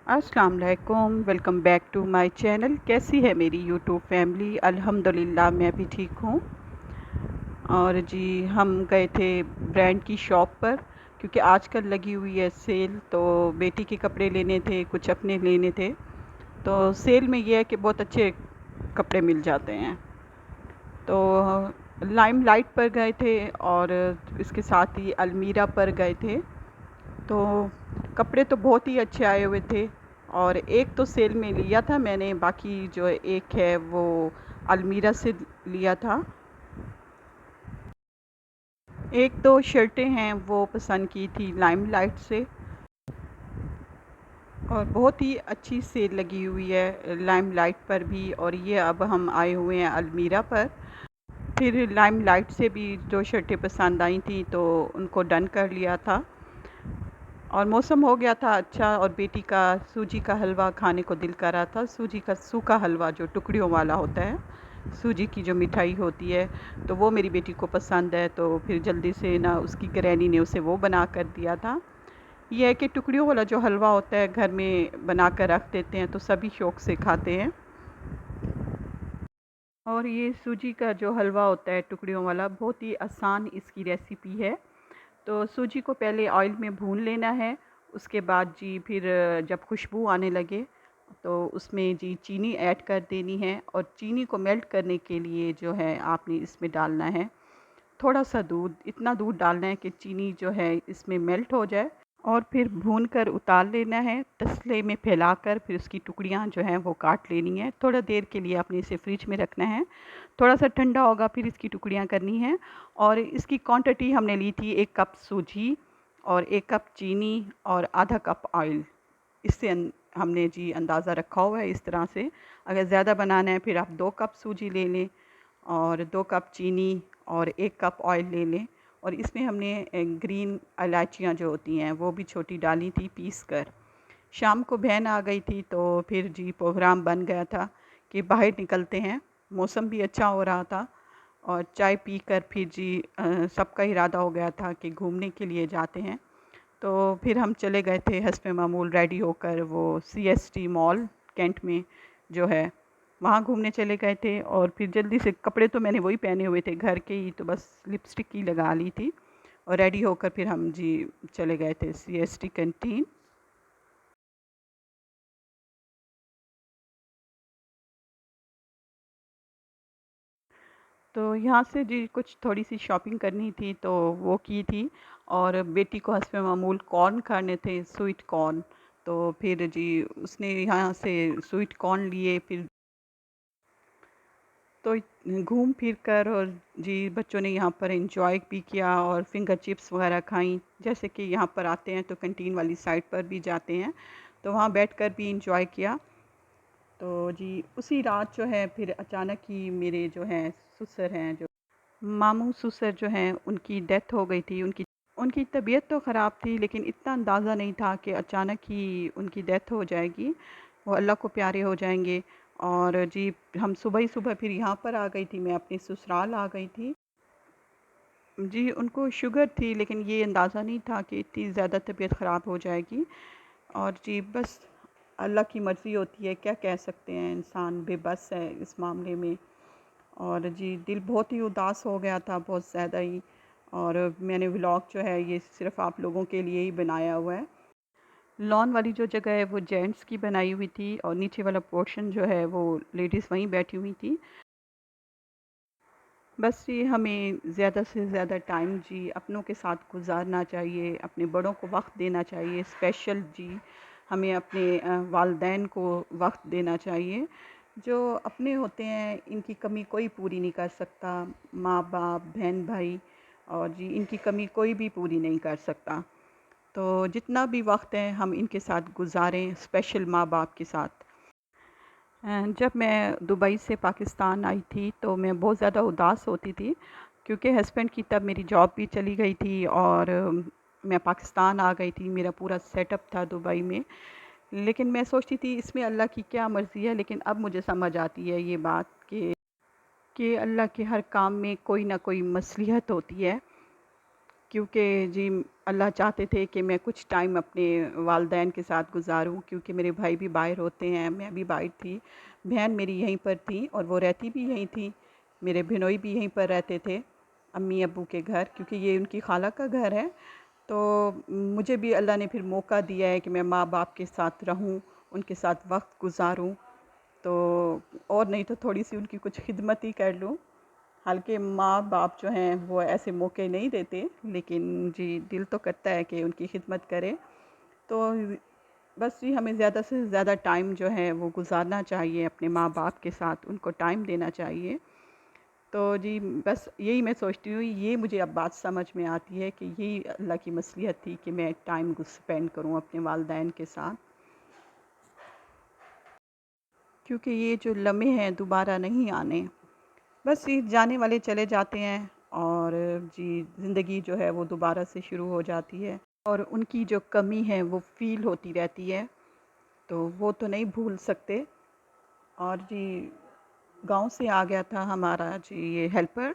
अस्सलाम वालेकुम, welcome back to my channel. कैसी है मेरी यूट्यूब फैमिली? अल्हम्दुलिल्लाह मैं भी ठीक हूँ। और जी हम गए थे ब्रांड की शॉप पर, क्योंकि आजकल लगी हुई है सेल। तो बेटी के कपड़े लेने थे, कुछ अपने लेने थे। तो सेल में ये है कि बहुत अच्छे कपड़े मिल जाते हैं। तो लाइम लाइट पर गए थे और इसके साथ ही अलमीरा पर गए थे। तो कपड़े तो बहुत ही अच्छे आए हुए थे। और एक तो सेल में लिया था मैंने, बाकी जो एक है वो अलमीरा से लिया था। एक दो शर्टें हैं वो पसंद की थी लाइम लाइट से। और बहुत ही अच्छी सेल लगी हुई है लाइम लाइट पर भी, और ये अब हम आए हुए हैं अलमीरा पर। फिर लाइम लाइट से भी जो शर्टें पसंद आई थी तो उनको डन कर लिया था। और मौसम हो गया था अच्छा, और बेटी का सूजी का हलवा खाने को दिल कर रहा था। सूजी का सूखा हलवा जो टुकड़ियों वाला होता है, सूजी की जो मिठाई होती है, तो वो मेरी बेटी को पसंद है। तो फिर जल्दी से ना उसकी ग्रैनी ने उसे वो बना कर दिया था। ये है कि टुकड़ियों वाला जो हलवा होता है घर में बना कर रख देते हैं तो सभी शौक़ से खाते हैं। और ये सूजी का जो हलवा होता है टुकड़ियों वाला, बहुत ही आसान इसकी रेसिपी है। तो सूजी को पहले ऑयल में भून लेना है। उसके बाद जी फिर जब खुशबू आने लगे तो उसमें जी चीनी ऐड कर देनी है। और चीनी को मेल्ट करने के लिए जो है आपने इसमें डालना है थोड़ा सा दूध। इतना दूध डालना है कि चीनी जो है इसमें मेल्ट हो जाए। और फिर भून कर उतार लेना है, तसले में फैलाकर फिर उसकी टुकड़ियाँ जो हैं वो काट लेनी है। थोड़ा देर के लिए आपने इसे फ्रिज में रखना है, थोड़ा सा ठंडा होगा फिर इसकी टुकड़ियाँ करनी है। और इसकी क्वांटिटी हमने ली थी 1 कप सूजी और 1 कप चीनी और आधा कप ऑयल। इससे हमने जी अंदाज़ा रखा हुआ है इस तरह से। अगर ज़्यादा बनाना है फिर आप 2 कप सूजी ले लें और 2 कप चीनी और 1 कप ऑयल ले लें। और इसमें हमने ग्रीन इलायचियाँ जो होती हैं वो भी छोटी डाली थी पीस कर। शाम को बहन आ गई थी तो फिर जी प्रोग्राम बन गया था कि बाहर निकलते हैं। मौसम भी अच्छा हो रहा था और चाय पीकर फिर जी सबका इरादा हो गया था कि घूमने के लिए जाते हैं। तो फिर हम चले गए थे हस्ब मामूल रेडी होकर, वो सीएसटी मॉल कैंट में जो है, वहाँ घूमने चले गए थे। और फिर जल्दी से कपड़े तो मैंने वही पहने हुए थे घर के ही, तो बस लिपस्टिक ही लगा ली थी। और रेडी होकर फिर हम जी चले गए थे सीएसटी कैंटीन। तो यहाँ से जी कुछ थोड़ी सी शॉपिंग करनी थी तो वो की थी। और बेटी को हस्ब मामूल कॉर्न खाने थे, स्वीट कॉर्न। तो फिर जी उसने यहाँ से स्वीट कॉर्न लिए। फिर तो घूम फिर कर और जी बच्चों ने यहाँ पर एंजॉय भी किया और फिंगर चिप्स वगैरह खाई। जैसे कि यहाँ पर आते हैं तो कैंटीन वाली साइड पर भी जाते हैं, तो वहाँ बैठकर भी एंजॉय किया। तो जी उसी रात जो है फिर अचानक ही मेरे जो हैं ससुर हैं, जो मामू ससुर जो हैं, उनकी डेथ हो गई थी। उनकी उनकी तबीयत तो ख़राब थी लेकिन इतना अंदाज़ा नहीं था कि अचानक ही उनकी डेथ हो जाएगी। वो अल्लाह को प्यारे हो जाएंगे। और जी हम सुबह ही सुबह फिर यहाँ पर आ गई थी, मैं अपने ससुराल आ गई थी। जी उनको शुगर थी लेकिन ये अंदाज़ा नहीं था कि इतनी ज़्यादा तबीयत ख़राब हो जाएगी। और जी बस अल्लाह की मर्ज़ी होती है, क्या कह सकते हैं, इंसान बेबस है इस मामले में। और जी दिल बहुत ही उदास हो गया था, बहुत ज़्यादा ही। और मैंने व्लॉग जो है ये सिर्फ़ आप लोगों के लिए ही बनाया हुआ है। लॉन वाली जो जगह है वो जेंट्स की बनाई हुई थी और नीचे वाला पोर्शन जो है वो लेडीज़ वहीं बैठी हुई थी। बस ये हमें ज़्यादा से ज़्यादा टाइम जी अपनों के साथ गुजारना चाहिए, अपने बड़ों को वक्त देना चाहिए। स्पेशल जी हमें अपने वालदैन को वक्त देना चाहिए। जो अपने होते हैं इनकी कमी कोई पूरी नहीं कर सकता। माँ बाप, बहन भाई, और जी इनकी कमी कोई भी पूरी नहीं कर सकता। तो जितना भी वक्त है हम इनके साथ गुजारें, स्पेशल माँ बाप के साथ। जब मैं दुबई से पाकिस्तान आई थी तो मैं बहुत ज़्यादा उदास होती थी, क्योंकि हस्बैंड की तब मेरी जॉब भी चली गई थी और मैं पाकिस्तान आ गई थी। मेरा पूरा सेटअप था दुबई में। लेकिन मैं सोचती थी इसमें अल्लाह की क्या मर्ज़ी है। लेकिन अब मुझे समझ आती है ये बात कि अल्लाह के हर काम में कोई ना कोई मसलिहत होती है, क्योंकि जी अल्लाह चाहते थे कि मैं कुछ टाइम अपने वालदैन के साथ गुज़ारूँ, क्योंकि मेरे भाई भी बाहर होते हैं, मैं भी बाहर थी। बहन मेरी यहीं पर थी और वो रहती भी यहीं थी। मेरे बिनोई भी यहीं पर रहते थे, अम्मी-अब्बू के घर, क्योंकि ये उनकी खाला का घर है। तो मुझे भी अल्लाह ने फिर मौका दिया है कि मैं माँ-बाप के साथ रहूँ, उनके साथ वक़्त गुज़ारूँ। तो और नहीं तो थोड़ी-सी उनकी कुछ खिदमत ही कर लूँ। हालाँकि माँ-बाप जो हैं वो ऐसे मौके नहीं देते, लेकिन जी दिल तो करता है कि उनकी खिदमत करें। तो बस जी हमें ज़्यादा से ज़्यादा टाइम जो है वो गुज़ारना चाहिए अपने माँ-बाप के साथ, उनको टाइम देना चाहिए। तो जी बस यही मैं सोचती हूँ, ये मुझे अब बात समझ में आती है कि यही अल्लाह की मसलियत थी कि मैं टाइम स्पेंड करूँ अपने वालिदैन के साथ। क्योंकि ये जो लम्हे हैं दोबारा नहीं आने। बस ये जाने वाले चले जाते हैं और जी ज़िंदगी जो है वो दोबारा से शुरू हो जाती है और उनकी जो कमी है वो फ़ील होती रहती है, तो वो तो नहीं भूल सकते। और जी गाँव से आ गया था हमारा जी ये हेल्पर।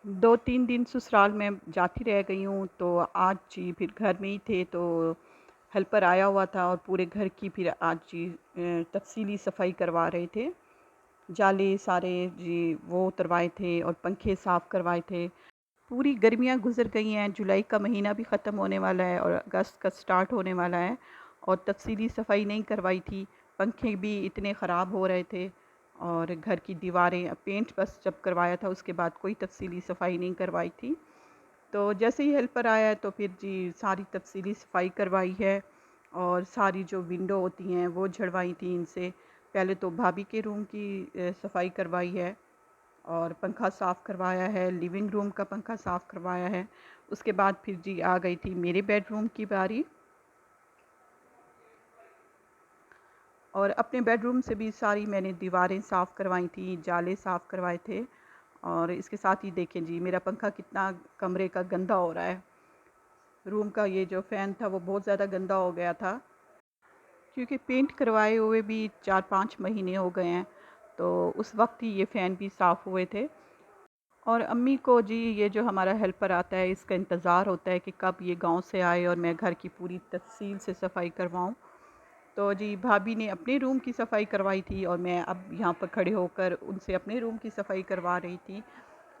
2-3 दिन ससुराल में जाती रह गई हूँ, तो आज जी फिर घर में ही थे, तो हेल्पर आया हुआ था और पूरे घर की फिर आज जी तफ़सीली सफाई करवा रहे थे। जाले सारे जी वो उतरवाए थे और पंखे साफ़ करवाए थे। पूरी गर्मियाँ गुज़र गई हैं, जुलाई का महीना भी ख़त्म होने वाला है और अगस्त का स्टार्ट होने वाला है और तफ़सीली सफाई नहीं करवाई थी। पंखे भी इतने ख़राब हो रहे थे और घर की दीवारें पेंट बस जब करवाया था उसके बाद कोई तफ़सीली सफाई नहीं करवाई थी। तो जैसे ही हेल्पर आया है तो फिर जी सारी तफ़सीली सफाई करवाई है और सारी जो विंडो होती हैं वो झड़वाई थी इनसे। पहले तो भाभी के रूम की सफाई करवाई है और पंखा साफ़ करवाया है, लिविंग रूम का पंखा साफ़ करवाया है। उसके बाद फिर जी आ गई थी मेरे बेडरूम की बारी और अपने बेडरूम से भी सारी मैंने दीवारें साफ़ करवाई थी, जाले साफ़ करवाए थे और इसके साथ ही देखें जी मेरा पंखा कितना कमरे का गंदा हो रहा है। रूम का ये जो फ़ैन था वो बहुत ज़्यादा गंदा हो गया था, क्योंकि पेंट करवाए हुए भी 4-5 महीने हो गए हैं, तो उस वक़्त ही ये फ़ैन भी साफ़ हुए थे। और अम्मी को जी ये जो हमारा हेल्पर आता है इसका इंतज़ार होता है कि कब ये गांव से आए और मैं घर की पूरी तफसील से सफाई करवाऊं। तो जी भाभी ने अपने रूम की सफाई करवाई थी और मैं अब यहाँ पर खड़े होकर उनसे अपने रूम की सफाई करवा रही थी।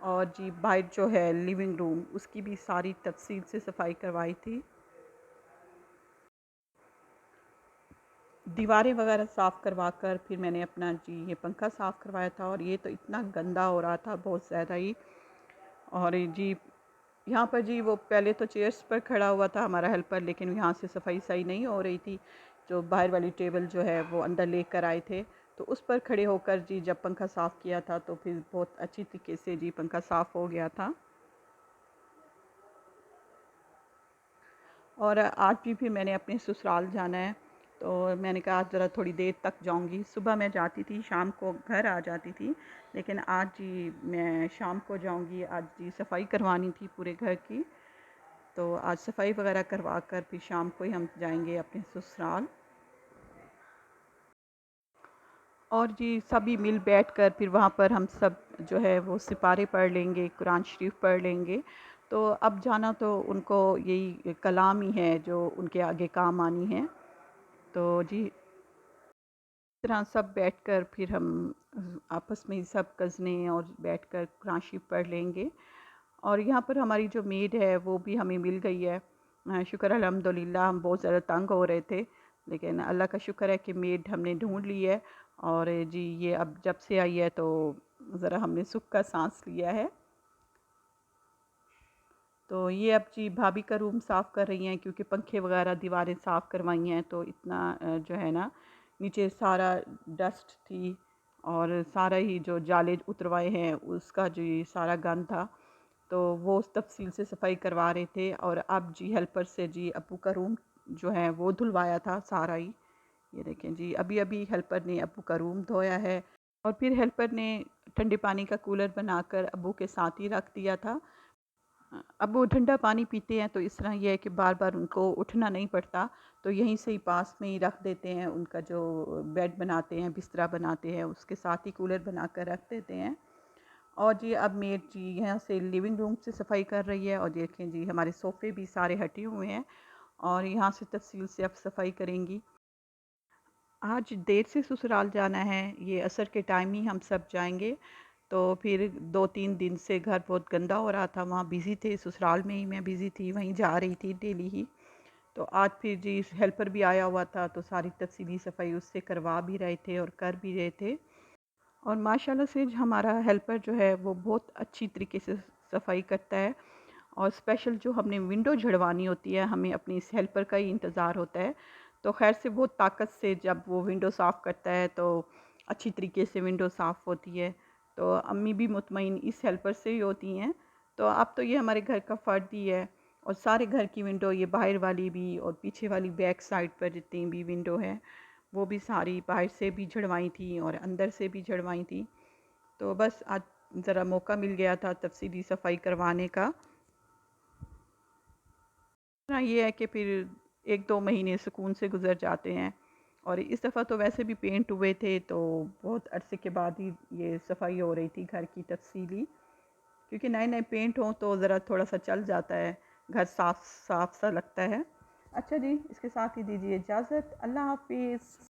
और जी बाहर जो है लिविंग रूम उसकी भी सारी तफसील से सफाई करवाई थी। दीवारें वगैरह साफ़ करवा कर फिर मैंने अपना जी ये पंखा साफ़ करवाया था और ये तो इतना गंदा हो रहा था बहुत ज़्यादा ही। और जी यहाँ पर जी वो पहले तो चेयर्स पर खड़ा हुआ था हमारा हेल्पर, लेकिन यहाँ से सफाई सही नहीं हो रही थी। जो बाहर वाली टेबल जो है वो अंदर लेकर आए थे, तो उस पर खड़े होकर जी जब पंखा साफ़ किया था तो फिर बहुत अच्छी तरीके से जी पंखा साफ़ हो गया था। और आज भी फिर मैंने अपने ससुराल जाना है, तो मैंने कहा आज ज़रा थोड़ी देर तक जाऊंगी। सुबह मैं जाती थी, शाम को घर आ जाती थी, लेकिन आज जी मैं शाम को जाऊंगी। आज जी सफाई करवानी थी पूरे घर की, तो आज सफाई वगैरह करवा कर फिर शाम को ही हम जाएंगे अपने ससुराल। और जी सभी मिल बैठ कर फिर वहाँ पर हम सब जो है वो सिपारे पढ़ लेंगे, कुरान शरीफ पढ़ लेंगे। तो अब जाना तो उनको यही कलाम ही है जो उनके आगे काम आनी है। तो जी इस तरह सब बैठकर फिर हम आपस में ही सब कज़नें और बैठकर कुरान शरीफ पढ़ लेंगे। और यहाँ पर हमारी जो मेड है वो भी हमें मिल गई है। शुक्र अल्हम्दुलिल्लाह, हम बहुत ज़्यादा तंग हो रहे थे, लेकिन अल्लाह का शुक्र है कि मेड हमने ढूंढ ली है। और जी ये अब जब से आई है तो ज़रा हमने सुख का सांस लिया है। तो ये अब जी भाभी का रूम साफ़ कर रही हैं, क्योंकि पंखे वगैरह दीवारें साफ़ करवाई हैं, तो इतना जो है ना नीचे सारा डस्ट थी और सारा ही जो जाले उतरवाए हैं उसका जो ये सारा गंद था, तो वो उस तफसील से सफाई करवा रहे थे। और अब जी हेल्पर से जी अब्बू का रूम जो है वो धुलवाया था सारा ही। ये देखें जी अभी अभी हेल्पर ने अब्बू का रूम धोया है और फिर हेल्पर ने ठंडे पानी का कूलर बनाकर अब्बू के साथ ही रख दिया था। अब वो ठंडा पानी पीते हैं तो इस तरह ये है कि बार बार उनको उठना नहीं पड़ता, तो यहीं से ही पास में ही रख देते हैं। उनका जो बेड बनाते हैं, बिस्तरा बनाते हैं, उसके साथ ही कूलर बना कर रख देते हैं। और जी अब मेड जी यहाँ से लिविंग रूम से सफाई कर रही है, और देखें जी हमारे सोफ़े भी सारे हटे हुए हैं, और यहाँ से तफसील से अब सफाई करेंगी। आज देर से ससुराल जाना है, ये असर के टाइम ही हम सब जाएंगे। तो फिर 2-3 दिन से घर बहुत गंदा हो रहा था, वहाँ बिज़ी थे, ससुराल में ही मैं बिज़ी थी, वहीं जा रही थी डेली ही। तो आज फिर जी हेल्पर भी आया हुआ था, तो सारी तफसीली सफाई उससे करवा भी रहे थे और कर भी रहे थे। और माशाल्लाह से हमारा हेल्पर जो है वो बहुत अच्छी तरीके से सफाई करता है। और स्पेशल जो हमने विंडो झड़वानी होती है, हमें अपनी इस हेल्पर का ही इंतज़ार होता है। तो खैर से बहुत ताकत से जब वो विंडो साफ़ करता है तो अच्छी तरीके से विंडो साफ़ होती है। तो अम्मी भी मुतमईन इस हेल्पर से ही होती हैं। तो अब तो ये हमारे घर का फ़र्द ही है। और सारे घर की विंडो, ये बाहर वाली भी और पीछे वाली बैक साइड पर जितनी भी विंडो है, वो भी सारी बाहर से भी झड़वाई थी और अंदर से भी झड़वाई थी। तो बस आज ज़रा मौका मिल गया था तफसीली सफाई करवाने का। हाँ, ये है कि फिर 1-2 महीने सुकून से गुज़र जाते हैं। और इस दफ़ा तो वैसे भी पेंट हुए थे, तो बहुत अरसे के बाद ही ये सफाई हो रही थी घर की तफसीली। क्योंकि नए-नए पेंट हों तो ज़रा थोड़ा-सा चल जाता है, घर साफ़ साफ़ सा लगता है। अच्छा जी, इसके साथ ही दीजिए इजाज़त। अल्लाह हाफ़िज़।